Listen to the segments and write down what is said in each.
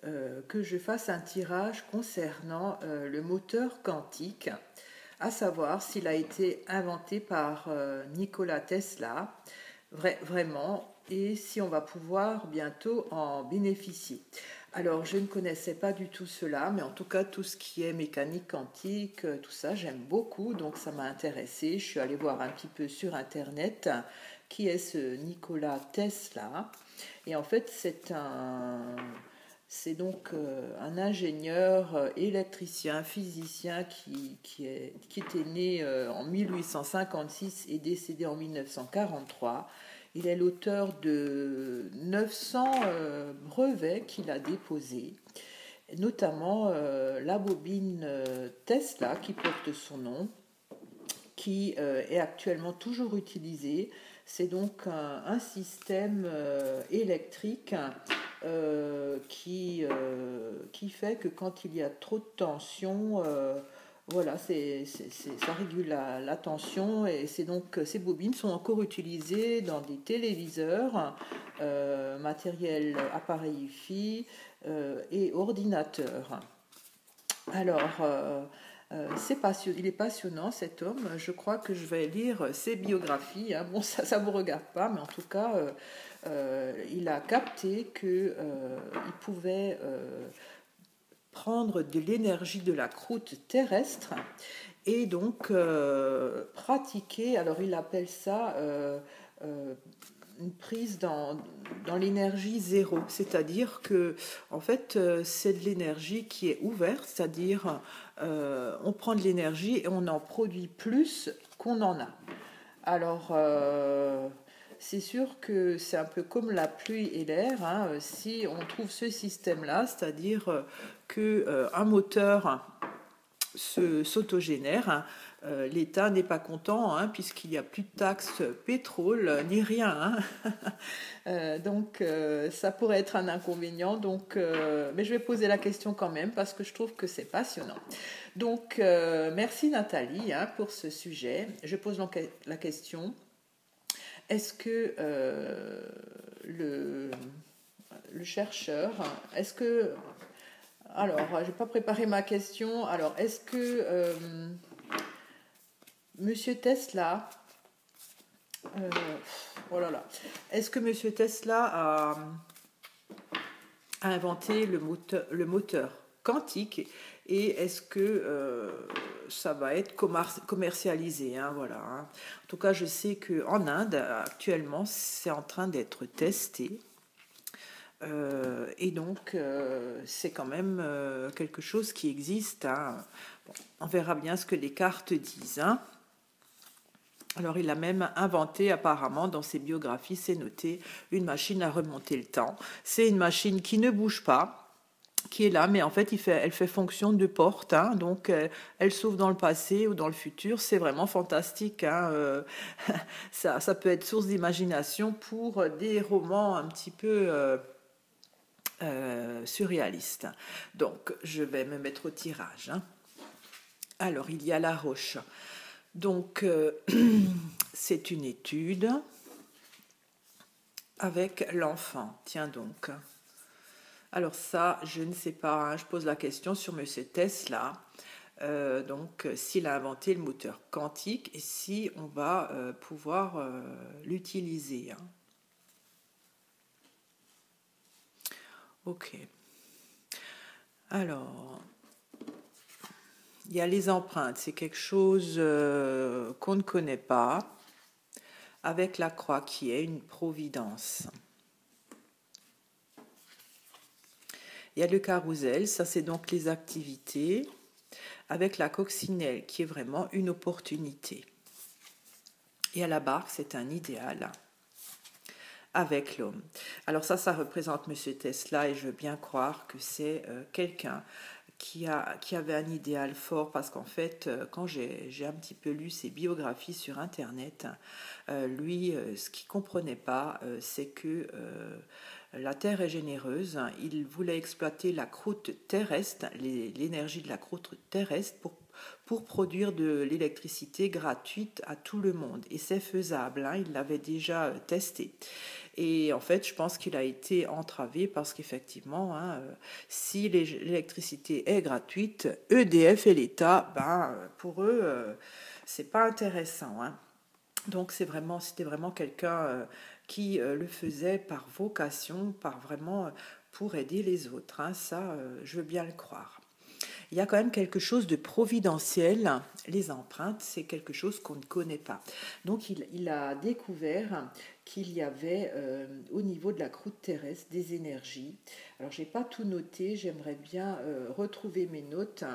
que je fasse un tirage concernant le moteur quantique, à savoir s'il a été inventé par Nikola Tesla, vraiment, et si on va pouvoir bientôt en bénéficier. Alors, je ne connaissais pas du tout cela, mais en tout cas, tout ce qui est mécanique quantique, tout ça, j'aime beaucoup, donc ça m'a intéressé. Je suis allée voir un petit peu sur Internet qui est ce Nikola Tesla. Et en fait, c'est donc un ingénieur électricien, physicien qui était né en 1856 et décédé en 1943. Il est l'auteur de 900 brevets qu'il a déposés, notamment la bobine Tesla qui porte son nom, qui est actuellement toujours utilisée. C'est donc un système électrique qui fait que quand il y a trop de tension, voilà, ça régule la tension, et c'est donc ces bobines sont encore utilisées dans des téléviseurs, matériel appareil hi-fi et ordinateurs. Alors, il est passionnant cet homme. Je crois que je vais lire ses biographies, hein. Bon, ça ne vous regarde pas, mais en tout cas, il a capté qu'il pouvait prendre de l'énergie de la croûte terrestre et donc pratiquer, alors il appelle ça une prise dans l'énergie zéro, c'est-à-dire que en fait c'est de l'énergie qui est ouverte, c'est-à-dire on prend de l'énergie et on en produit plus qu'on en a. Alors c'est sûr que c'est un peu comme la pluie et l'air, hein. Si on trouve ce système-là, c'est-à-dire qu'un moteur s'autogénère, hein, l'État n'est pas content, hein, puisqu'il n'y a plus de taxes pétrole ni rien, hein. Donc ça pourrait être un inconvénient, mais je vais poser la question quand même parce que je trouve que c'est passionnant. Donc merci Nathalie, hein, pour ce sujet. Je pose donc la question: est-ce que le chercheur, est-ce que... Alors, je n'ai pas préparé ma question. Alors, est-ce que Monsieur Tesla... oh là là. Est-ce que Monsieur Tesla a inventé le moteur quantique, et est-ce que ça va être commercialisé, hein, voilà, hein. En tout cas, je sais qu'en Inde, actuellement, c'est en train d'être testé. Et donc, c'est quand même quelque chose qui existe, hein. Bon, on verra bien ce que les cartes disent, hein. Alors, il a même inventé, apparemment, dans ses biographies, c'est noté, une machine à remonter le temps. C'est une machine qui ne bouge pas, qui est là, mais en fait, elle fait fonction de porte, hein. Donc elle s'ouvre dans le passé ou dans le futur. C'est vraiment fantastique, hein. Ça peut être source d'imagination pour des romans un petit peu surréalistes. Donc je vais me mettre au tirage, hein. Alors il y a la roche. Donc c'est une étude avec l'enfant. Tiens donc. Alors ça, je ne sais pas, hein, je pose la question sur Monsieur Tesla, donc s'il a inventé le moteur quantique et si on va pouvoir l'utiliser, hein. Ok. Alors, il y a les empreintes, c'est quelque chose qu'on ne connaît pas, avec la croix qui est une providence. Il y a le carrousel, ça c'est donc les activités, avec la coccinelle qui est vraiment une opportunité. Et à la barque, c'est un idéal avec l'homme. Alors ça représente Monsieur Tesla, et je veux bien croire que c'est quelqu'un qui avait un idéal fort, parce qu'en fait, quand j'ai un petit peu lu ses biographies sur Internet, lui, ce qu'il ne comprenait pas, c'est que la Terre est généreuse. Il voulait exploiter la croûte terrestre, l'énergie de la croûte terrestre, pour produire de l'électricité gratuite à tout le monde. Et c'est faisable, hein, il l'avait déjà testé. Et en fait, je pense qu'il a été entravé parce qu'effectivement, hein, si l'électricité est gratuite, EDF et l'État, pour eux, c'est pas intéressant, hein. Donc c'était vraiment quelqu'un qui le faisait par vocation, par vraiment pour aider les autres, hein. Ça, je veux bien le croire. Il y a quand même quelque chose de providentiel. Les empreintes, c'est quelque chose qu'on ne connaît pas. Donc il a découvert qu'il y avait au niveau de la croûte terrestre des énergies. Alors j'ai pas tout noté, j'aimerais bien retrouver mes notes.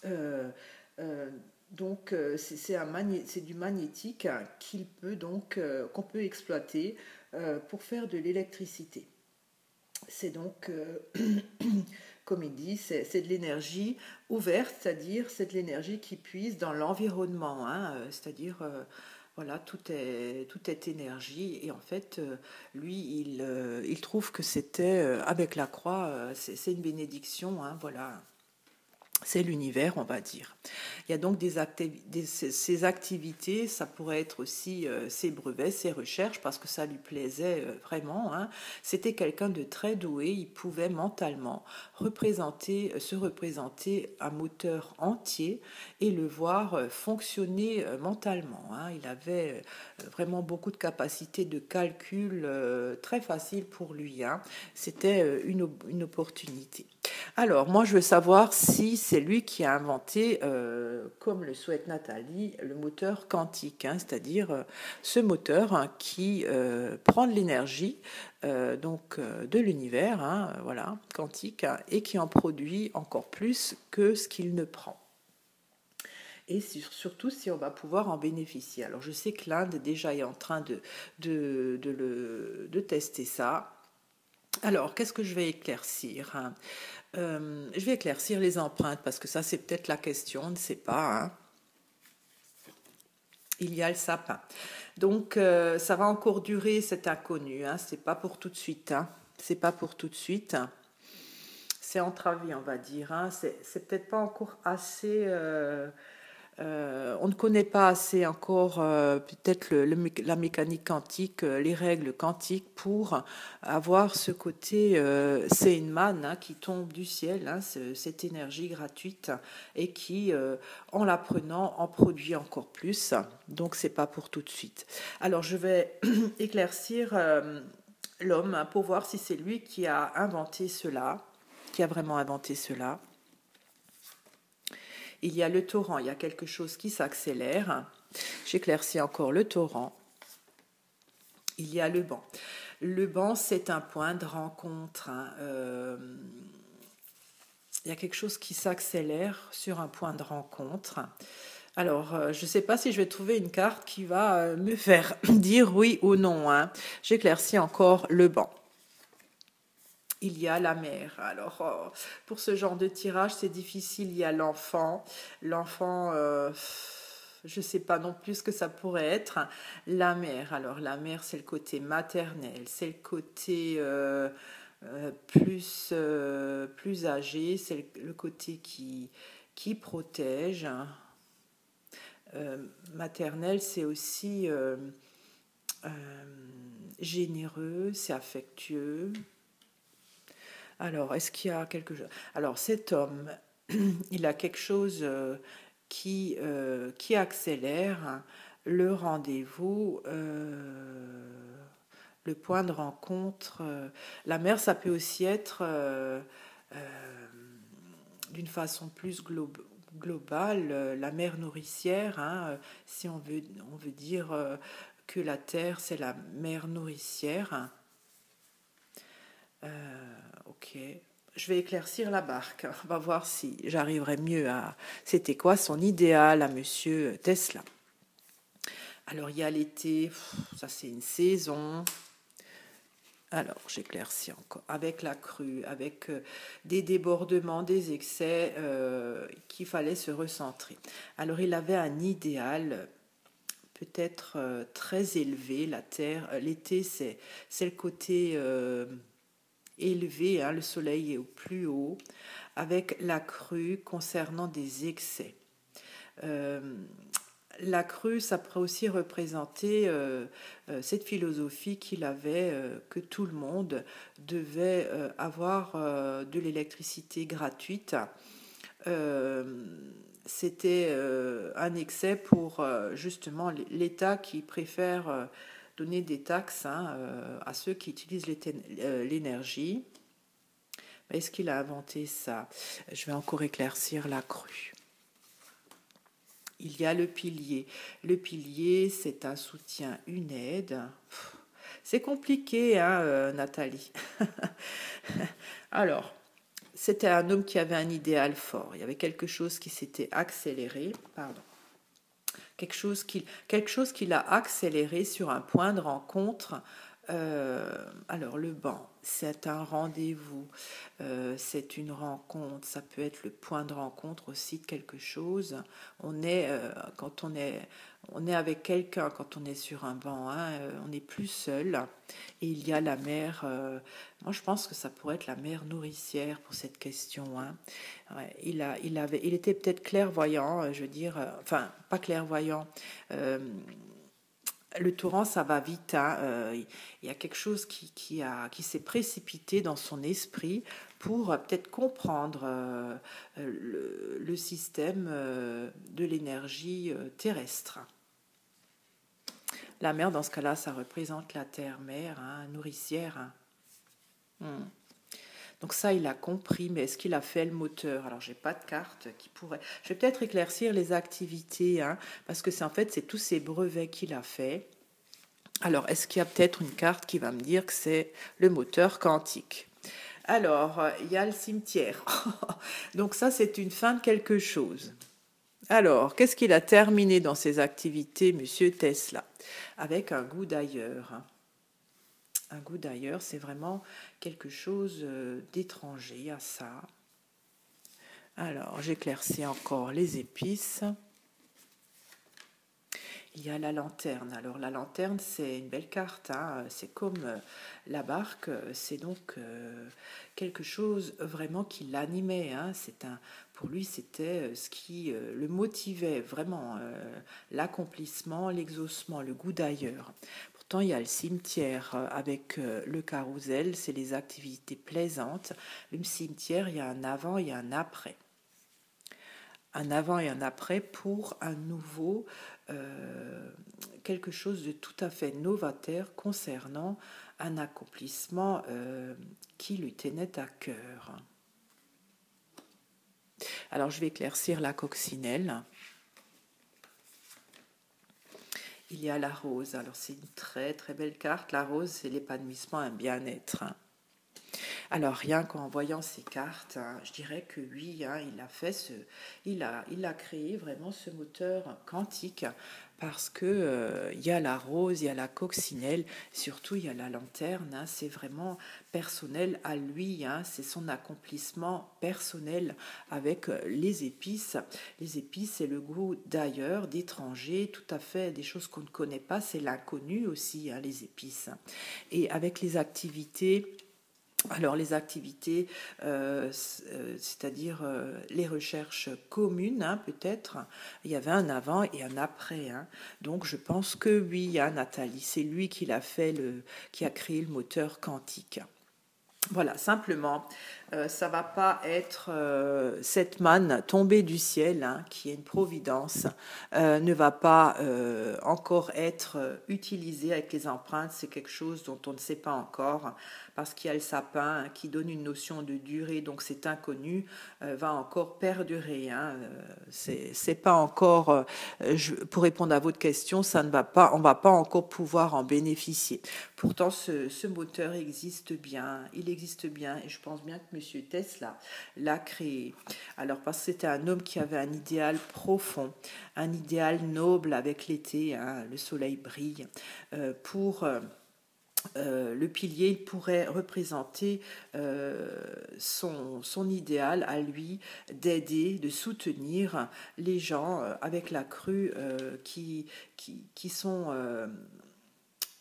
Euh, euh, donc c'est du magnétique qu'il peut donc qu'on peut exploiter pour faire de l'électricité. C'est donc, comme il dit, c'est de l'énergie ouverte, c'est-à-dire c'est de l'énergie qui puise dans l'environnement, hein, c'est-à-dire voilà, tout est énergie. Et en fait, lui, il trouve que c'était, avec la croix, c'est une bénédiction, hein, voilà. C'est l'univers, on va dire. Il y a donc ces activités, ça pourrait être aussi ses brevets, ses recherches, parce que ça lui plaisait vraiment, hein. C'était quelqu'un de très doué, il pouvait mentalement se représenter un moteur entier et le voir fonctionner mentalement, hein. Il avait vraiment beaucoup de capacités de calcul très faciles pour lui, hein. C'était une opportunité. Alors, moi, je veux savoir si c'est lui qui a inventé, comme le souhaite Nathalie, le moteur quantique, hein, c'est-à-dire ce moteur, hein, qui prend de l'énergie de l'univers, hein, voilà, quantique, hein, et qui en produit encore plus que ce qu'il ne prend. Et surtout si on va pouvoir en bénéficier. Alors, je sais que l'Inde déjà est en train de tester ça. Alors, qu'est-ce que je vais éclaircir, hein? Je vais éclaircir les empreintes parce que ça, c'est peut-être la question, on ne sait pas, hein. Il y a le sapin. Donc, ça va encore durer cet inconnu, hein. C'est pas pour tout de suite, hein. C'est pas pour tout de suite. C'est entravé, on va dire, hein. C'est peut-être pas encore assez. On ne connaît pas assez encore peut-être la mécanique quantique, les règles quantiques pour avoir ce côté c'est une manne, hein, qui tombe du ciel, hein, cette énergie gratuite et qui, en la prenant, en produit encore plus. Donc c'est pas pour tout de suite. Alors je vais éclaircir l'homme, hein, pour voir si c'est lui qui a inventé cela, qui a vraiment inventé cela. Il y a le torrent, il y a quelque chose qui s'accélère. J'éclaircis encore le torrent. Il y a le banc. Le banc, c'est un point de rencontre, hein. Il y a quelque chose qui s'accélère sur un point de rencontre. Alors, je ne sais pas si je vais trouver une carte qui va me faire dire oui ou non, hein. J'éclaircis encore le banc. Il y a la mère. Alors, pour ce genre de tirage, c'est difficile. Il y a l'enfant. L'enfant, je ne sais pas non plus ce que ça pourrait être. La mère. Alors, la mère, c'est le côté maternel. C'est le côté plus âgé. C'est le côté qui protège. Maternel, c'est aussi généreux, c'est affectueux. Alors, est-ce qu'il y a quelque chose? Alors, cet homme, il a quelque chose qui accélère le rendez-vous, le point de rencontre. La mère, ça peut aussi être d'une façon plus globale, la mère nourricière, hein, si on veut dire que la terre, c'est la mère nourricière. Ok, je vais éclaircir la barque. On va voir si j'arriverai mieux à... C'était quoi son idéal à Monsieur Tesla? Alors, il y a l'été, ça c'est une saison. Alors, j'éclaircis encore avec la crue, avec des débordements, des excès qu'il fallait se recentrer. Alors, il avait un idéal peut-être très élevé. La terre, l'été, c'est le côté... élevé, hein, le soleil est au plus haut, avec la crue concernant des excès. Euh, la crue, ça pourrait aussi représenter cette philosophie qu'il avait, que tout le monde devait avoir de l'électricité gratuite. C'était un excès pour justement l'État qui préfère donner des taxes, hein, à ceux qui utilisent l'énergie. Est-ce qu'il a inventé ça? Je vais encore éclaircir la crue. Il y a le pilier. Le pilier, c'est un soutien, une aide. C'est compliqué, hein, Nathalie. Alors, c'était un homme qui avait un idéal fort. Il y avait quelque chose qui s'était accéléré. Pardon. Quelque chose qu'il a accéléré sur un point de rencontre. Alors, le banc, c'est un rendez-vous, c'est une rencontre, ça peut être le point de rencontre aussi de quelque chose. Quand on est avec quelqu'un, quand on est sur un banc, hein, on n'est plus seul. Et il y a la mère, moi je pense que ça pourrait être la mère nourricière pour cette question. Hein. Ouais, il était peut-être clairvoyant, je veux dire, enfin, pas clairvoyant. Le torrent, ça va vite. Hein. Il y a quelque chose qui s'est précipité dans son esprit pour peut-être comprendre le système de l'énergie terrestre. La mer, dans ce cas-là, ça représente la terre-mère, hein, nourricière. Hein. Donc ça, il a compris, mais est-ce qu'il a fait le moteur? Alors, j'ai pas de carte qui pourrait... Je vais peut-être éclaircir les activités, hein, parce que c'est tous ces brevets qu'il a fait. Alors, est-ce qu'il y a peut-être une carte qui va me dire que c'est le moteur quantique? Alors, il y a le cimetière. Donc ça, c'est une fin de quelque chose. Alors, qu'est-ce qu'il a terminé dans ses activités, Monsieur Tesla? Avec un goût d'ailleurs. Un goût d'ailleurs, c'est vraiment quelque chose d'étranger à ça. Alors, j'éclaircis encore les épices. Il y a la lanterne. Alors, la lanterne, c'est une belle carte. Hein. C'est comme la barque. C'est donc quelque chose vraiment qui l'animait. Hein. Pour lui, c'était ce qui le motivait vraiment. L'accomplissement, l'exaucement, le goût d'ailleurs. Pourtant, il y a le cimetière avec le carrousel. C'est les activités plaisantes. Le cimetière, il y a un avant et un après. Un avant et un après pour un nouveau, quelque chose de tout à fait novateur concernant un accomplissement qui lui tenait à cœur. Alors je vais éclaircir la coccinelle. Il y a la rose. Alors c'est une très très belle carte. La rose, c'est l'épanouissement, un bien-être. Alors rien qu'en voyant ces cartes, hein, je dirais que oui, hein, il a créé vraiment ce moteur quantique parce que il y a la rose, il y a la coccinelle, surtout il y a la lanterne. Hein, c'est vraiment personnel à lui, hein, c'est son accomplissement personnel avec les épices. Les épices, c'est le goût d'ailleurs, d'étrangers, tout à fait des choses qu'on ne connaît pas. C'est l'inconnu aussi, hein, les épices. Et avec les activités. Alors les activités, c'est-à-dire les recherches communes, hein, peut-être, il y avait un avant et un après. Hein. Donc je pense que oui, hein, Nathalie, c'est lui qui a créé le moteur quantique. Voilà, simplement, ça va pas être cette manne tombée du ciel, hein, qui est une providence, ne va pas encore être utilisée avec les empreintes. C'est quelque chose dont on ne sait pas encore, parce qu'il y a le sapin, hein, qui donne une notion de durée, donc c'est inconnu, va encore perdurer. Hein, c'est pas encore, pour répondre à votre question, on va pas encore pouvoir en bénéficier. Pourtant, ce moteur existe bien, il existe bien, et je pense bien que M. Tesla l'a créé. Alors, parce que c'était un homme qui avait un idéal profond, un idéal noble avec l'été, hein, le soleil brille. Le pilier, il pourrait représenter son idéal à lui d'aider, de soutenir les gens avec la crue qui sont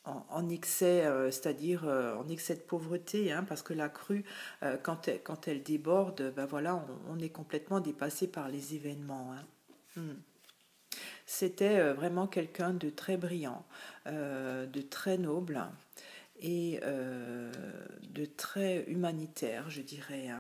en excès, c'est-à-dire en excès de pauvreté, hein, parce que la crue, quand elle déborde, ben voilà, on est complètement dépassé par les événements. Hein. C'était vraiment quelqu'un de très brillant, de très noble et de très humanitaire, je dirais. Hein.